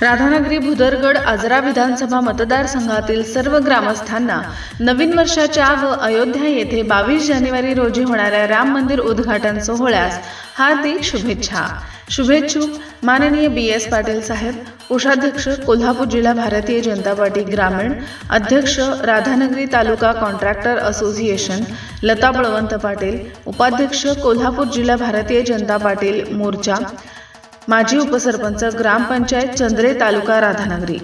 राधानगरी भुदरगड आजरा विधानसभा मतदारसंघातील सर्व ग्रामस्थांना नवीन वर्षाच्या व अयोध्या येथे 22 जानेवारी रोजी होणाऱ्या राम मंदिर उद्घाटन सोहळ्यास हार्दिक शुभेच्छा। शुभेच्छुक माननीय BS पाटील साहेब, कोषाध्यक्ष कोल्हापूर जिल्हा भारतीय जनता पार्टी ग्रामीण, अध्यक्ष राधानगरी तालुका कॉन्ट्रॅक्टर असोसिएशन लता बळवंत पाटील, उपाध्यक्ष कोल्हापूर जिल्हा भारतीय जनता पार्टी मोर्चा, माजी उपसरपंच ग्रामपंचायत चंद्रे तालुका राधानगरी।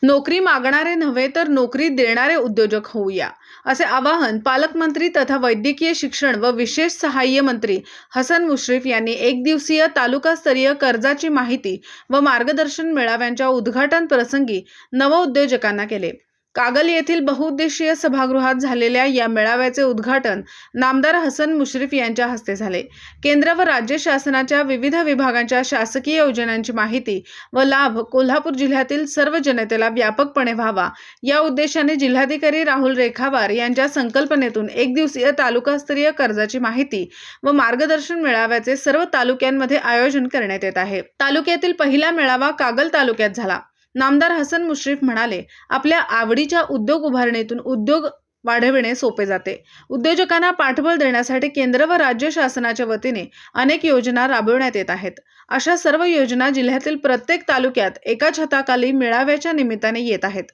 नोकरी मागणारे नव्हे तर नोकरी देणारे उद्योजक होऊया, असे आवाहन पालकमंत्री तथा वैद्यकीय शिक्षण व विशेष सहाय्य मंत्री हसन मुश्रीफ यांनी एकदिवसीय तालुकास्तरीय कर्जाची माहिती व मार्गदर्शन मेळाव्यांच्या उद्घाटन प्रसंगी नवउद्योजकांना केले। कागल येथील बहुउद्देशीय सभागृहात झालेल्या या मेळाव्याचे उद्घाटन नामदार हसन मुश्रीफ यांच्या हस्ते झाले। केंद्र व राज्य शासनाच्या विविध विभागांच्या शासकीय योजनांची माहिती व लाभ कोल्हापूर जिल्ह्यातील सर्व जनतेला व्यापकपणे व्हावा या उद्देशाने जिल्हाधिकारी राहुल रेखावार यांच्या संकल्पनेतून एकदिवसीय तालुकास्तरीय कर्जाची माहिती व मार्गदर्शन मेळाव्याचे सर्व तालुक्यांमध्ये आयोजन करण्यात येत आहे। तालुक्यातील पहिला मेळावा कागल तालुक्यात झाला। नामदार हसन मुश्रीफ म्हणाले, आपल्या आवडीच्या उद्योग उभारणीतून उद्योग वाढविणे सोपे जाते। उद्योजकांना पाठबळ देण्यासाठी केंद्र व राज्य शासनाच्या वतीने अनेक योजना राबविण्यात येत आहेत। अशा सर्व योजना जिल्ह्यातील प्रत्येक तालुक्यात एका छताखाली मेळाव्याच्या निमित्ताने येत आहेत।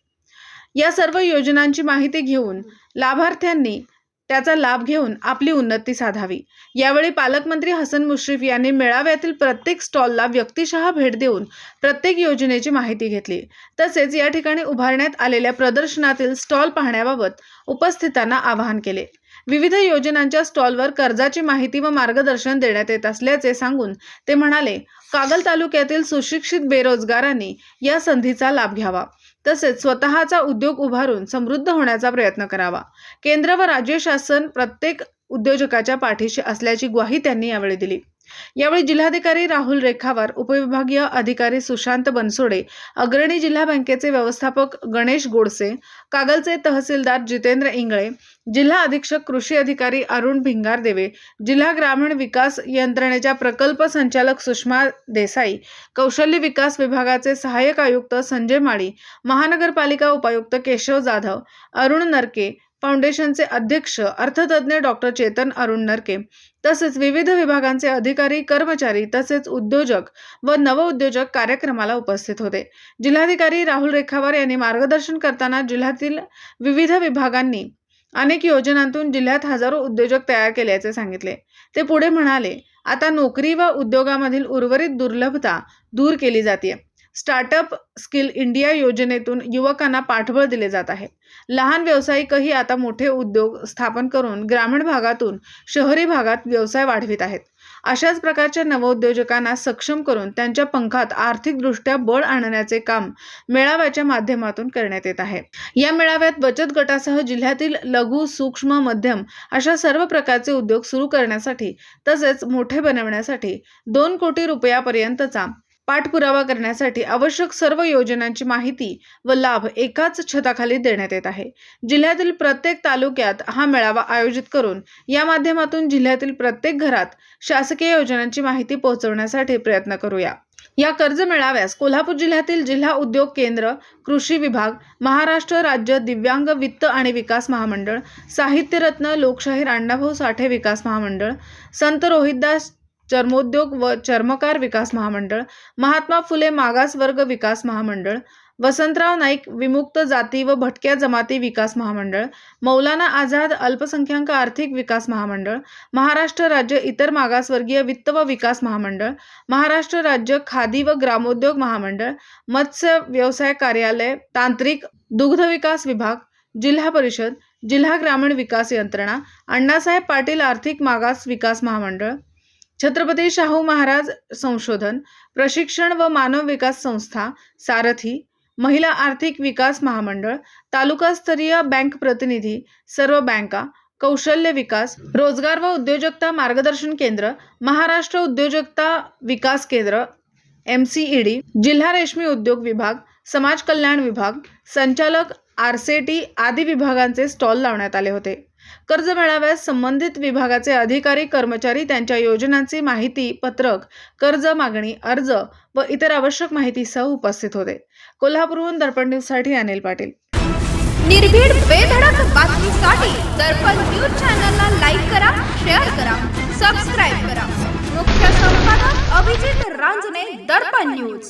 या सर्व योजनांची माहिती घेऊन लाभार्थ्यांनी त्याचा लाभ घेऊन आपली उन्नती साधावी। यावेळी पालकमंत्री हसन मुश्रीफ यांनी मेळाव्यातील प्रत्येक स्टॉलला व्यक्तिशः भेट देऊन प्रत्येक योजनेची माहिती घेतली। तसेच या ठिकाणी उभारण्यात आलेल्या प्रदर्शनातील स्टॉल पाहण्याबाबत उपस्थितांना आवाहन केले। विविध योजनांच्या स्टॉलवर कर्जाची माहिती व मार्गदर्शन देण्यात येत असल्याचे सांगून ते म्हणाले, कागल तालुक्यातील सुशिक्षित बेरोजगारांनी या संधीचा लाभ घ्यावा, तसेच स्वतःचा उद्योग उभारून समृद्ध होण्याचा प्रयत्न करावा। केंद्र व राज्य शासन प्रत्येक उद्योजकाच्या पाठीशी असल्याची ग्वाही त्यांनी यावेळी दिली। यावेळी जिल्हाधिकारी राहुल रेखावार, उपविभागीय अधिकारी सुशांत बनसोडे, अग्रणी जिल्हा बँकेचे व्यवस्थापक गणेश गोडसे, कागलचे तहसीलदार जितेंद्र इंगळे, जिल्हा अधीक्षक कृषी अधिकारी अरुण भिंगारदेवे, जिल्हा ग्रामीण विकास यंत्रणेच्या प्रकल्प संचालक सुषमा देसाई, कौशल्य विकास विभागाचे सहाय्यक आयुक्त संजय माळी, महानगरपालिका उपायुक्त केशव जाधव, अरुण नरके, फाउंडेशनचे अध्यक्ष अर्थतज्ञ डॉक्टर चेतन अरुण नरके, तसेच विविध विभागांचे अधिकारी, कर्मचारी तसेच उद्योजक व नवउद्योजक कार्यक्रमाला उपस्थित होते। जिल्हाधिकारी राहुल रेखावार यांनी मार्गदर्शन करताना जिल्ह्यातील विविध विभागांनी अनेक योजनांतून जिल्ह्यात हजारो उद्योजक तयार केल्याचे सांगितले। ते पुढे म्हणाले, आता नोकरी व उद्योगामधील उर्वरित दुर्लभता दूर केली जाते। स्टार्टअप स्किल इंडिया योजनेतून युवकांना पाठबळ दिले जात आहे। लहान व्यावसायिकही आता मोठे उद्योग स्थापन करून ग्रामीण भागातून शहरी भागात व्यवसाय वाढवित आहेत। अशाच प्रकारच्या नवउद्योजकांना सक्षम करून त्यांच्या पंखात आर्थिकदृष्ट्या बळ आणण्याचे काम मेळाव्याच्या माध्यमातून करण्यात येत आहे। या मेळाव्यात बचत गटासह जिल्ह्यातील लघु, सूक्ष्म, मध्यम अशा सर्व प्रकारचे उद्योग सुरू करण्यासाठी तसेच मोठे बनवण्यासाठी 2 कोटी रुपयापर्यंतचा पाठपुरावा करण्यासाठी आवश्यक सर्व योजनांची माहिती व लाभ एकाच छताखाली देण्यात येत आहे। जिल्ह्यातील प्रत्येक तालुक्यात हा मेळावा आयोजित करून या माध्यमातून जिल्ह्यातील प्रत्येक घरात शासकीय योजनांची माहिती पोहोचवण्यासाठी प्रयत्न करूया। या कर्ज मेळाव्यास कोल्हापूर जिल्ह्यातील जिल्हा उद्योग केंद्र, कृषी विभाग, महाराष्ट्र राज्य दिव्यांग वित्त आणि विकास महामंडळ, साहित्यरत्न लोकशाहीर अण्णाभाऊ साठे विकास महामंडळ, संत रोहिदास चर्मोद्योग व चर्मकार विकास महामंडळ, महात्मा फुले मागासवर्ग विकास महामंडळ, वसंतराव नाईक विमुक्त जाती व भटक्या जमाती विकास महामंडळ, मौलाना आझाद अल्पसंख्याक आर्थिक विकास महामंडळ, महाराष्ट्र राज्य इतर मागासवर्गीय वित्त व विकास महामंडळ, महाराष्ट्र राज्य खादी व ग्रामोद्योग महामंडळ, मत्स्य व्यवसाय कार्यालय, तांत्रिक दुग्ध विकास विभाग, जिल्हा परिषद, जिल्हा ग्रामीण विकास यंत्रणा, अण्णासाहेब पाटील आर्थिक मागास विकास महामंडळ, छत्रपती शाहू महाराज संशोधन, प्रशिक्षण व मानव विकास संस्था, सारथी, महिला आर्थिक विकास महामंडळ, तालुकास्तरीय बँक प्रतिनिधी, सर्व बँका, कौशल्य विकास, रोजगार व उद्योजकता मार्गदर्शन केंद्र, महाराष्ट्र उद्योजकता विकास केंद्र, MCED, जिल्हा रेशमी उद्योग विभाग, समाज कल्याण विभाग, संचालक RCT आदी विभागांचे स्टॉल लावण्यात आले होते. कर्ज मेळाव्यास संबंधित विभागाचे अधिकारी कर्मचारी त्यांच्या योजनांची माहिती पत्रक, कर्ज मागणी अर्ज व इतर आवश्यक माहितीसह उपस्थित होते. कोल्हापूरहून दर्पण न्यूजसाठी अनिल पाटील. निर्भीड बेधडक बातमीसाठी दर्पण न्यूज चॅनलला लाईक करा, शेअर करा, सबस्क्राईब करा. मुख्य संपादक अभिजित रांजणे, दर्पण न्यूज.